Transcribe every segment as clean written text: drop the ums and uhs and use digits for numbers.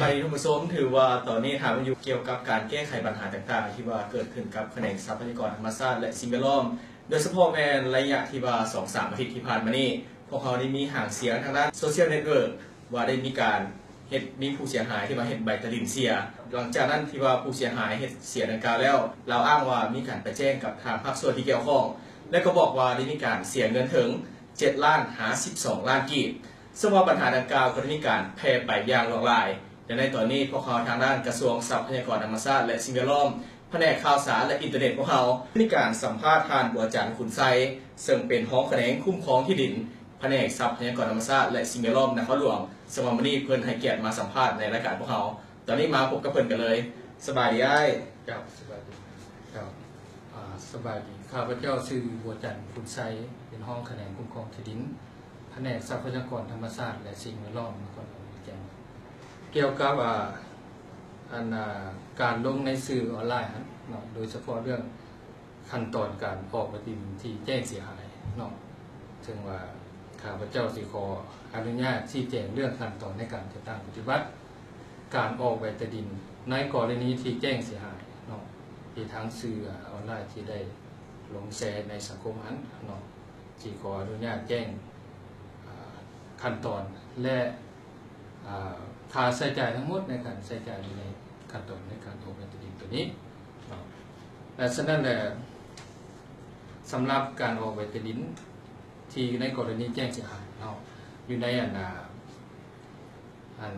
บายดีท่านผู้ชมถือว่าตอนนี้ถามอยู่เกี่ยวกับการแก้ไขปัญหาต่างๆที่ว่าเกิดขึ้นกับแขนงทรัพยากรธรรมชาติและสิ่งแวดล้อมโดยเฉพาะในระยะที่ว่า 2-3 อาทิตย์ที่ผ่านมานี้พวกเขาได้มีห่างเสียงทางด้านโซเชียลเน็ตเวิร์กว่าได้มีการมีผู้เสียหายที่มาเห็นใบตลินเสียหลังจากนั้นที่ว่าผู้เสียหายเห็นเสียดังกล่าวแล้วเราอ้างว่ามีการไปแจ้งกับทางภาคส่วนที่เกี่ยวข้องและก็บอกว่าได้มีการเสียเงินถึง7 ล้านหา12 ล้านกีบซึ่งว่าปัญหาดังกล่าวก็ได้มีการแพร่ไปอย่างหลากหลายและในตอนนี้พวกเขาทางด้านกระทรวงทรัพยากรธรรมชาติและสิ่งแวดล้อมแผนกข่าวสารและอินเทอร์เน็ตพวกเขามีการสัมภาษณ์ทานบัวจันทร์ขุนไซซึ่งเป็นห้องแขนงคุ้มครองที่ดินแผนกทรัพยากรธรรมชาติและสิ่งแวดล้อมนครหลวงสมามณีเพิ่นให้เกียรติมาสัมภาษณ์ในรายการพวกเขาตอนนี้มาพบกับเพิ่นกันเลยสบายดีอ้ายครับสบายดีครับสบายดีข้าพเจ้าชื่อบัวจันทร์ขุนไซเป็นห้องแขนงคุ้มครองที่ดินแผนกทรัพยากรธรรมชาติและสิ่งแวดล้อมนครหลวงแจ้งเกี่ยวกับการลงในสื่อออนไลน์เนาะโดยเฉพาะเรื่องขั้นตอนการออกปฏิทินที่แจ้งเสียหายเนาะซึ่งว่าข้าพเจ้าสิขออนุญาตชี้แจงเรื่องขั้นตอนในการจัดตั้งปฏิบัติการออกใบตดินในกรณีที่แจ้งเสียหายเนาะที่ทั้งสื่อออนไลน์ที่ได้ลงแชร์ในสังคมนั้นเนาะที่ขออนุญาตแจ้งขั้นตอนและค่าใช้จ่ายทั้งหมดในการใช้จ่ายในขั้นตอนในการออกใบตดินตัวนี้และฉะนั้นแหละสำหรับการออกใบตดินที่ในกรณีแจ้งเสียหายเนาะอยู่ใน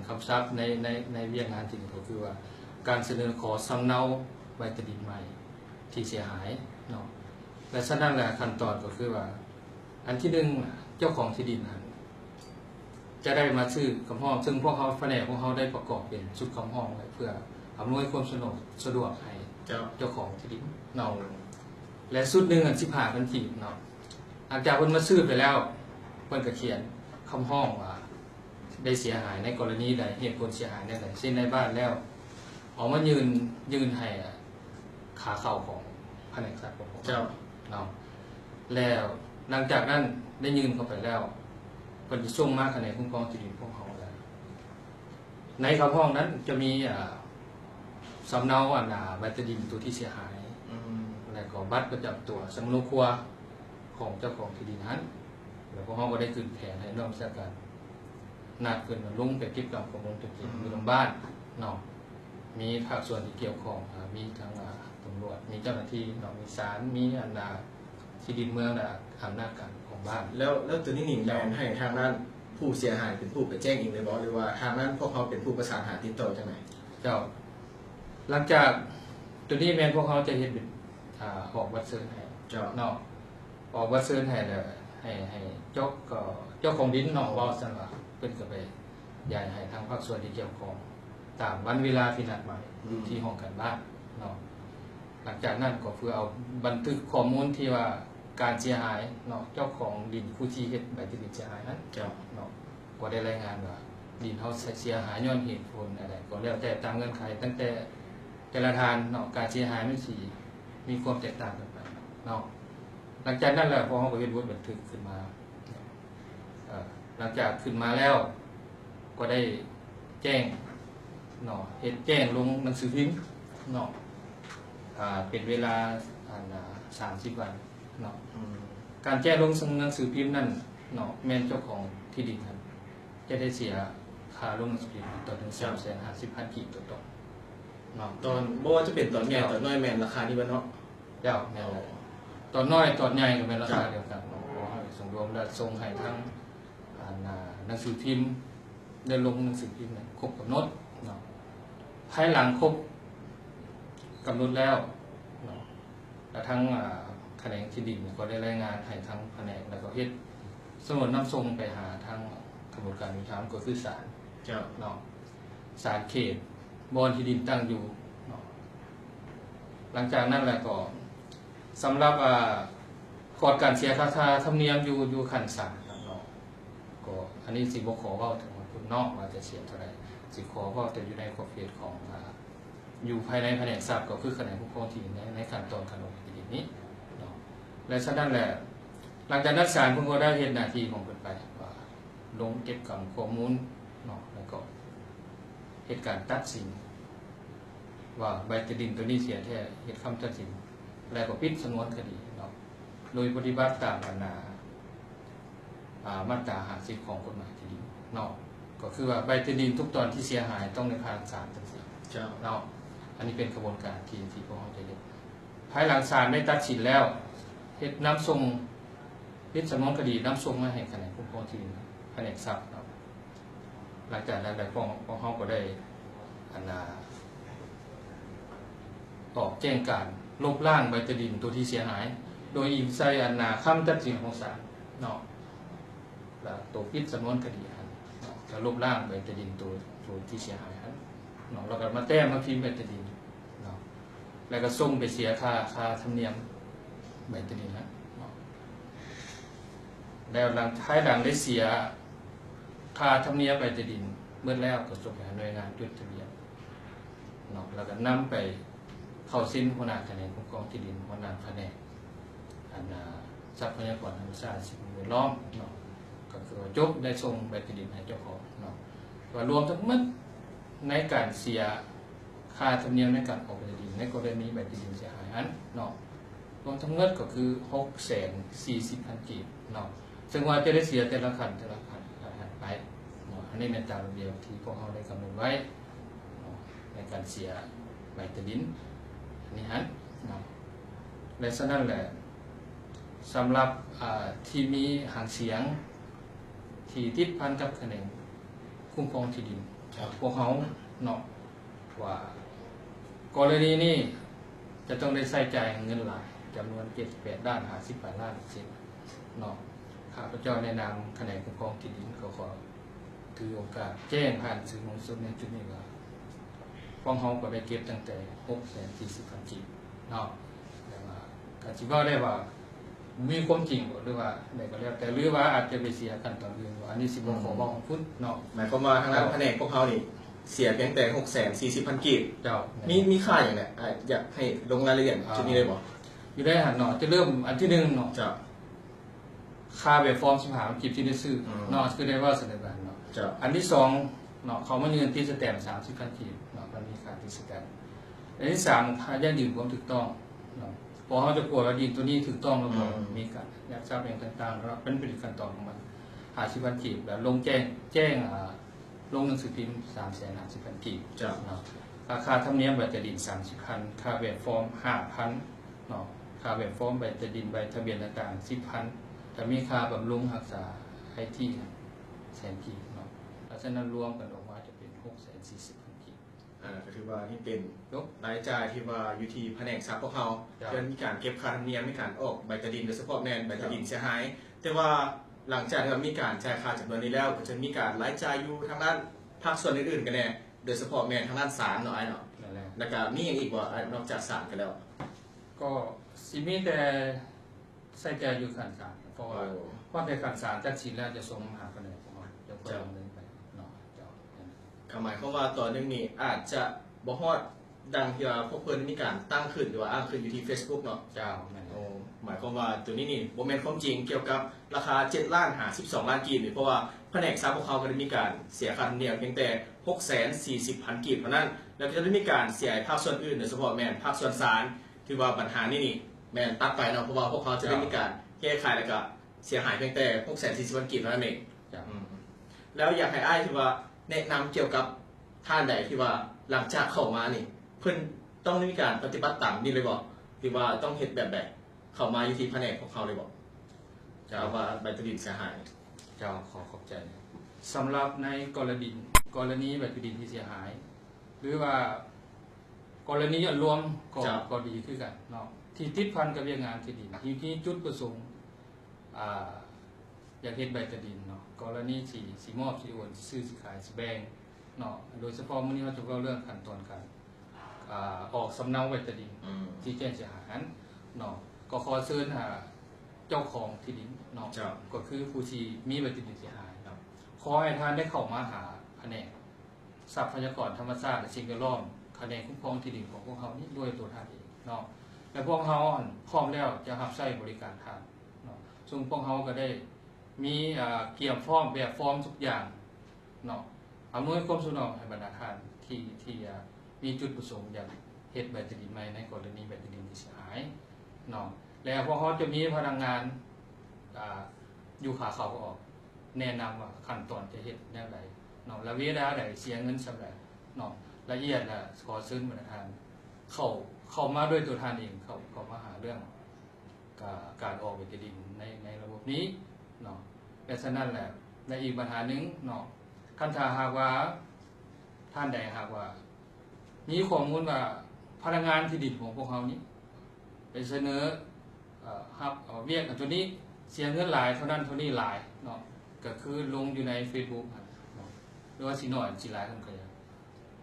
คำศัพท์ในเรียกงานจริงก็คือว่าการเสนอขอสำเนาใบตดินใหม่ที่เสียหายเนาะและฉะนั้นแหละขั้นตอนก็คือว่าอันที่หนึ่งเจ้าของที่ดินจะได้มาซื้อคำห้องซึ่งพวกเขาแผนกพวกเขาได้ประกอบเป็นชุดคำห้องไว้เพื่ออำนวยความสะดวกให้เจ้าของที่ดินเนาะและชุดหนึ่ง15,000 กีบเนาะหลังจากเพิ่นมาซื้อไปแล้วเพิ่นก็เขียนคำห้องว่าได้เสียหายในกรณีใดเหตุผลเสียหายในใดเช่นในบ้านแล้วออกมายืนให้ขาเข้าของแผนกทรัพย์ของเจ้าเนาะแล้วหลังจากนั้นได้ยืนเข้าไปแล้วเพิ่นจะส่งมาคะแนนคุ้มครองที่ดินพวกเขาแล้วในคำห้องนั้นจะมีสำเนาใบตดินตัวที่เสียหายแล้วก็บัตรประจำตัวสำเนาครัวของเจ้าของที่ดินนั้นแล้วพวกเขาก็ได้ขึ้นแผนให้น้องราชการนัดเพิ่นลงไปเก็บกรรมของลงตะกี้อยู่โรงพยาบาลเนาะมีภาคส่วนที่เกี่ยวข้องมีทั้งตำรวจมีเจ้าหน้าที่เนาะมีศาลมีที่ดินเมืองอำนาจการของบ้านแล้วตัวนี้หนิงแมนให้ทางนั้นผู้เสียหายเป็นผู้ไปแจ้งเองเลยบอกหรือว่าทางนั้นพวกเขาเป็นผู้ประสานหาติดต่อจากไหนเจ้าหลังจากตัวนี้แมนพวกเขาจะเห็นเป็นออกวัดเซิร์นให้เนาะออกวัดเซิร์นให้เลยให้เจ้าของดินเนาะว่าสั่นว่าเพิ่นก็ไปย้ายให้ทางภาคส่วนที่เกี่ยวข้องตามวันเวลาที่นัดหมายที่ห้องกันบ้านเนาะหลังจากนั้นก็เพื่อเอาบันทึกข้อมูลที่ว่าการเสียหายเนาะเจ้าของดินผู้ที่เฮ็ดใบตดินเสียหายนั้นเนาะก็ได้รายงานว่าดินเขาเสียหายย้อนเหตุผลอะไรก็แล้วแต่ตามเงื่อนไขตั้งแต่แต่ละทานเนาะการเสียหายมันสิมีความแตกต่างกันไปเนาะหลังจากนั้นแหละพอเขาก็เฮ็ดบทบันทึกขึ้นมาหลังจากขึ้นมาแล้วก็ได้แจ้งเนาะเฮ็ดแจ้งลงหนังสือพิมพ์เนาะเป็นเวลา30 วันเนาะการแจ้งลงหนังสือพิมพ์นั่นเนาะแม่นเจ้าของที่ดินนั้นจะได้เสียค่าลงหนังสือพิมพ์ต่อถึง350,000 กีบต่อต้นเนาะตอนบ่ว่าจะเป็นตอนใหญ่ตอนน้อยแมนราคาที่ว่าเนาะเจ้าแม่นตอนน้อยตอนใหญ่ก็เป็นราคาเดียวกันส่งรวมและส่งให้ทั้งหนังสือพิมพ์ได้ลงหนังสือพิมพ์ครบกำหนดเนาะภายหลังครบกำหนดแล้วเนาะและทั้งแขนงที่ดินก็ได้รายงานให้ทั้งแผนกแล้วก็เฮ็ดสมุดนำส่งไปหาทางกระบวนการยุติธรรมก็คือศาลเนาะศาลเขตบอนที่ดินตั้งอยู่เนาะหลังจากนั้นแหละก็สำหรับกฎการเสียค่าธรรมเนียมอยู่ขั้นศาลเนาะก็อันนี้สิบ่ขอเว้าถึงคุณนอกว่าจะเสียเท่าไหร่สิขอเว้าแต่อยู่ในขอบเขตของอยู่ภายในแผนกทรัพย์ก็คือแขนงคุ้มครองที่ดินในขั้นตอนการลงที่ดินนี้เนาะและฉะนั้นแหละหลังจากนั้นศาลเพิ่นก็ได้เฮ็ดหน้าที่ของเพิ่นไปว่าลงเก็บกรรมข้อมูลเนาะแล้วก็ เหตุการณ์ตัดสินว่าใบตดินตัวนี้เสียแท้เหตุคำตัดสินแล้วก็ปิดสำนวนคดีเนาะโดยปฏิบัติตามมาตรา50ของกฎหมายที่ดินเนาะก็คือว่าใบตดินทุกตอนที่เสียหายต้องได้ผ่านศาลตัดสิน เจ้า เนาะอันนี้เป็นกระบวนการที่พวกเขาจะเรียนภายหลังศาลได้ตัดสินแล้วเฮ็ดน้ำส่งเฮ็ดสำนวนคดีน้ำส่งมาให้แผนกคุ้มครองที่ดินแผนกทรัพย์เนาะหลังจากนั้นพวกเขาก็ได้ออกแจ้งการลบล้างใบตดินตัวที่เสียหาย โดยอิงใส่คำตัดสินของศาลเนาะแล้วตัวปิดสำนวนคดีเนาะจะลบล้างใบตดินตัวที่เสียหายเนาะเราก็มาแต้มมาพิมพ์ใบตดินเนาะแล้วก็ส่งไปเสียค่าธรรมเนียมใบตดินเนาะแล้วหลังได้เสียค่าธรรมเนียมใบตดินเมื่อแล้วก็ส่งไปหน่วยงานจดทะเบียนเนาะแล้วก็นำไปเข้าสิ้นหัวหน้าแผนกคุ้มครองที่ดินหัวหน้าแผนกทรัพยากรธรรมชาติสิ่งแวดล้อมเนาะก็คือจบได้ส่งใบตดินให้เจ้าของเนาะว่ารวมทั้งหมดในการเสียค่าธรรมเนียมในการออกใบตดินในกรณีใบตดินเสียหายนั้นเนาะรวมทั้งหมดก็คือ640,000 กีบเนาะซึ่งว่าจะได้เสียแต่ละขั้นไปเนาะอันนี้เป็นตามระเบียบที่พวกเขาได้กำหนดไว้ในการเสียใบตดินนี่ฮะเนาะและฉะนั้นแหละสำหรับที่มีหางเสียงที่ติดพันกับแขนงคุ้มครองที่ดินพวกเขาเนาะว่ากรณีนี้จะต้องได้ใส่ใจเงินหลายจำนวน78 ล้าน58 ล้านเศษเนาะข้าพเจ้าในนามแขนงคุ้มครองที่ดินก็ขอถือโอกาสแจ้งผ่านสื่อมวลชนในจุดนี้ว่าพวกเขาก็ได้เก็บตั้งแต่640,000 กีบเนาะแต่ว่าการที่ว่าได้ว่ามีความจริงหรือว่าไหนก็แล้วแต่หรือว่าอาจจะไปเสียกันตอนอื่นว่าอันนี้สิบ่ขอบอกของพุทธเนาะหมายความว่าทางด้านแผนกพวกเขานี่เสียเพียงแต่640,000 กีบเจ้ามีค่าอย่างไรอยากให้ลงรายละเอียดจุดนี้เลยบอกอยู่ได้หันเนาะจะเริ่มอันที่1เนาะจะค่าแบบฟอร์ม15กีบที่ได้ซื้อเนาะคือได้ว่าเสนอการเนาะอันที่2เนาะเขามายืนที่สแตมป์30,000 กีบเนาะมันมีค่าที่สแตมป์อันที่3ค่าย่ายืนความถูกต้องเนาะพอเขาจะกลัวว่าดินตัวนี้ถูกต้องแล้วก็มีการยักทรัพย์อย่างต่างๆแล้วเป็นขั้นตอนของมัน50,000 กีบแล้วลงแจ้งลงหนังสือพิมพ์350,000 กีบเนาะค่าธรรมเนียมใบตดิน30,000ค่าแบบฟอร์ม5,000เนาะค่าแบบฟอร์มใบตดินใบทะเบียนต่างๆ10,000แต่มีค่าบำรุงรักษาให้ที่100,000 กีบเนาะเพราะฉะนั้นรวมกันออกมาจะเป็น640,000 กีบก็ถือว่านี่เป็นรายจ่ายที่ว่าอยู่ที่แผนกทรัพย์พวกเขาเพื่อมีการเก็บค่าธรรมเนียมมีการออกใบตดินโดยเฉพาะแนนใบตดินเสียหายแต่ว่าหลังจากที่มีการจ่ายค่าจำนวนนี้แล้วก็จะมีการรายจ่ายอยู่ทางด้านภาคส่วนอื่นๆกันแน่โดยเฉพาะแนนทางด้านศาลเนาะแล้วก็มีอย่างอีกว่านอกจากศาลกันแล้วก็สิมีแต่ใส่ใจอยู่ขั้นศาลเพราะว่าในขั้นศาลตัดสินแล้วจะส่งมหาแผนกของเราจะดำเนินไปเนาะหมายความว่าตอนนึงนี่อาจจะบ่ฮอดดังที่ว่าพวกเพิ่นมีการตั้งขึ้นหรือว่าอ้างขึ้นอยู่ที่ Facebook เนาะหมายความว่าตัวนี้นี่บ่แม่นความจริงเกี่ยวกับราคา7 ล้าน52 ล้านกีบเพราะว่าแผนกทรัพย์พวกเขาก็ได้มีการเสียค่าธรรมเนียมเพียงแต่640,000 กีบเท่านั้นแล้วก็จะได้มีการเสียภาคส่วนอื่นโดยเฉพาะแม่นภาคส่วนศาลที่ว่าปัญหานี่แม่นตัดไปเนาะเพราะว่าพวกเขาจะได้มีการแก้ไขแล้วก็เสียหายเพียงแต่640,000 กีบเท่านั้นเองแล้วอยากให้อ้ายที่ว่าแนะนำเกี่ยวกับท่านใดที่ว่าหลังจากเข้ามานี่เพิ่นต้องมีการปฏิบัติตามนี่เลยบอกที่ว่าต้องเฮ็ดแบบใดเข้ามาอยู่ที่แผนกของเขาเลยบอกจะว่าใบตดินเสียหายเจ้าขอบใจสำหรับในกรณีใบตดินที่เสียหายหรือว่ากรณีรวมก็ดีขึ้นกันเนาะที่ติดพันกับเรื่องงานที่ดินที่จุดประสงค์อยากเฮ็ดใบตดินเนาะกรณีสีมอบสีโอนซื้อสิขายสิแบ่งเนาะโดยเฉพาะมื้อนี้เราจะเล่าเรื่องขั้นตอนการออกสำเนาใบตดินที่แจ้งเสียหายนั้นเนาะก็ขอเชิญเจ้าของที่ดินเนาะก็คือผู้ที่มีใบตดินเสียหายเนาะขอให้ท่านได้เข้ามาหาแผนกทรัพยากรธรรมชาติและสิ่งแวดล้อมแผนกคุ้มครองที่ดินของพวกเขานี่ด้วยตัวท่านเองเนาะและพวกเขาพร้อมแล้วจะรับใช้บริการท่านเนาะซึ่งพวกเขาก็ได้มีเกี่ยวฟอร์มแบบฟอร์มทุกอย่างเนาะอำนวยความสะดวกให้บรรดาท่าน ที่มีจุดประสงค์อยากเฮ็ดใบตดินใหม่ในกรณีใบตดินที่เสียหายเนาะแล้วพวกเขาจะมีพนักงานอยู่ขาเขาก็ออกแนะนำว่าขั้นตอนจะเฮ็ดแนวใดเนาะแล้วเวลาใดเสียเงินสำหรับเนาะละเอียดน่ะขอซื้อมาทานเข้ามาด้วยตัวทานเองเข้ามาหาเรื่องการออกใบตดินในระบบนี้เนาะแต่ฉะนั้นแหละในอีกปัญหาหนึงเนาะคันถ้าหากว่าท่านใดหากว่ามีข้อมูลว่าพนักงานที่ดินของพวกเขานี้ไปเสนอรับเวียกตัวนี้เสียเงินหลายเท่านั้นเท่านี้หลายเนาะก็คือลงอยู่ใน Facebook เนาะหรือว่าสิน้อยสิหลายเท่านั้นก็ได้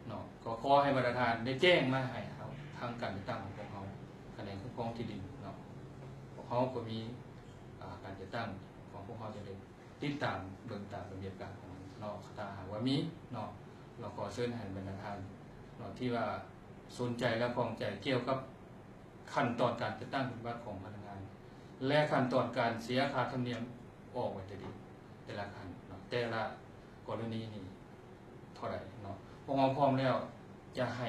เนาะก็ขอให้ประธานได้แจ้งมาให้เขาทางการจัดตั้งของพวกเขาคะแนนคุ้มครองที่ดินเนาะพวกเขาก็มีการจัดตั้งของพวกเขาจะได้ติดตามเบิ่งตามระเบียบการของมันเนาะถ้าหากว่ามีเนาะเราขอเชิญให้บรรดาท่านเนาะที่ว่าสนใจและข้องใจเกี่ยวกับขั้นตอนการจัดตั้งเป็นวัดของพนักงานและขั้นตอนการเสียค่าธรรมเนียมออกไว้แต่ละขั้นเนาะแต่ละกรณีนี่เท่าไหร่เนาะพวกเราพร้อมแล้วจะให้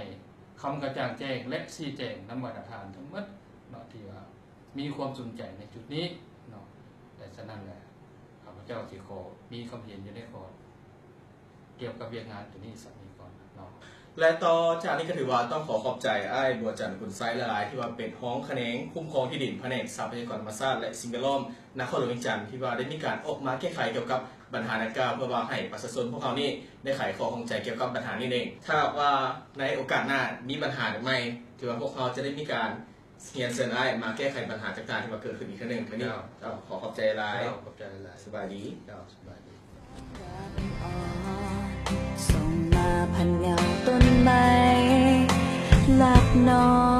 คำกระจ่างแจ้งและชี้แจงนำบรรดาท่านทั้งหมดเนาะที่ว่ามีความสนใจในจุดนี้เนาะแต่ฉะนั้นแหละข้าพเจ้าสิขอมีคำเห็นอยู่ในข้อเกี่ยวกับเวียกงานตัวนี้สักนิดก่อนเนาะและต่อจากนี้ก็ถือว่าต้องขอบใจอ้ายบัวจันทร์คุณไซหลายๆที่ว่าเป็นห้องแขนงคุ้มครองที่ดินแผนกทรัพยากรธรรมชาติและสิ่งแวดล้อมนครหลวงเวียงจันทร์ที่ว่าได้มีการออกมาแก้ไขเกี่ยวกับปัญหาดังกล่าวเพื่อว่าให้ประชาชนพวกเขานี่ได้ไขข้อข้องใจเกี่ยวกับปัญหานี้เองถ้าว่าในโอกาสหน้ามีปัญหาหรือไม่ถือว่าพวกเขาจะได้มีการเรียนเชิญอ้ายมาแก้ไขปัญหาต่างๆที่ว่าเกิดขึ้นอีกครั้งหนึ่งวันนี้ขอบใจหลายขอบใจหลายสบายดีสบายดีส่งมาพันเงาต้นไม้หลับนอน